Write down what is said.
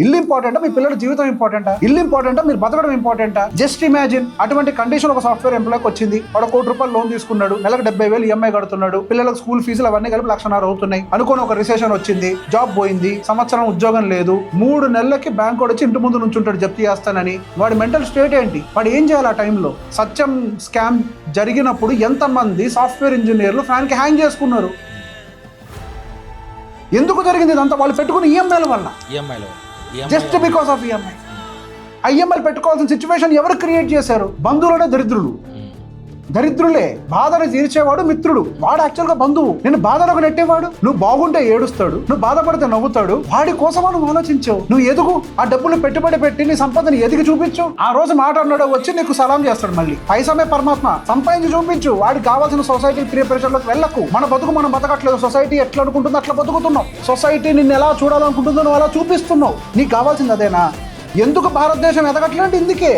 ఇల్లు ఇంపార్టెంటా, మీ పిల్లల జీవితం ఇంపార్టెంటా? ఇల్లు ఇంపార్టెంటా, మీరు బతకడం ఇంపార్టెంటా? జస్ట్ ఇమాజిన్, అటువంటి కండిషన్ ఒక సాఫ్ట్వేర్ ఎంప్లాయ్కి వచ్చింది. వాడు ₹1,00,00,000 లోన్ తీసుకున్నాడు, నెలకు 70,000 ఈఎంఐ కడుతున్నాడు, పిల్లలకు స్కూల్ ఫీజులు అవన్నీ కలిపి 1,50,000 అవుతున్నాయి. అనుకోని ఒక రిసెషన్ వచ్చింది, జాబ్ పోయింది, సంవత్సరం ఉద్యోగం లేదు, 3 నెలలకి బ్యాంక్ వాడు వచ్చి ఇంటి ముందు నుంచుంటాడు జప్తీ చేస్తానని. వాడి మెంటల్ స్టేట్ ఏంటి? వాడు ఏం చేయాలి ఆ టైంలో? సత్యం స్కామ్ జరిగినప్పుడు ఎంతమంది సాఫ్ట్వేర్ ఇంజనీర్లు ఫ్యాన్ కి హ్యాంగ్ చేసుకున్నారు? ఎందుకు జరిగింది ఇదంతా? వాళ్ళు పెట్టుకున్న ఈఎంఐల వల్ల, just because of EMI. IMI పెట్టుకోవాల్సిన సిచ్యువేషన్ ఎవరు క్రియేట్ చేశారు? బంధువులనే దరిద్రులు. దరిద్రులే. బాధను తీర్చేవాడు మిత్రుడు, వాడు యాక్చువల్గా బంధువు. నేను బాధలకు నెట్టేవాడు. నువ్వు బాగుంటే ఏడుస్తాడు, నువ్వు బాధపడితే నవ్వుతాడు. వాడి కోసమా నువ్వు ఆలోచించావు? నువ్వు ఎదుగు, ఆ డబ్బులు పెట్టుబడి పెట్టి నీ సంపదని ఎదిగి చూపించు. ఆ రోజు మాట్లాడినాడో వచ్చి నీకు సలాం చేస్తాడు. మళ్ళీ పైసమే పరమాత్మ, సంపాదించి చూపించు. వాడికి కావాల్సిన సొసైటీ ప్రిపరేషన్లోకి వెళ్ళకు. మన బతుకు మనం బతకట్లేదు. సొసైటీ ఎట్లా అనుకుంటుందో అట్లా బతుకుతున్నావు. సొసైటీ నిన్ను ఎలా చూడాలనుకుంటుందో నువ్వు అలా చూపిస్తున్నావు. నీకు కావాల్సింది అదేనా? ఎందుకు భారతదేశం ఎదగట్లేదు? ఇందుకే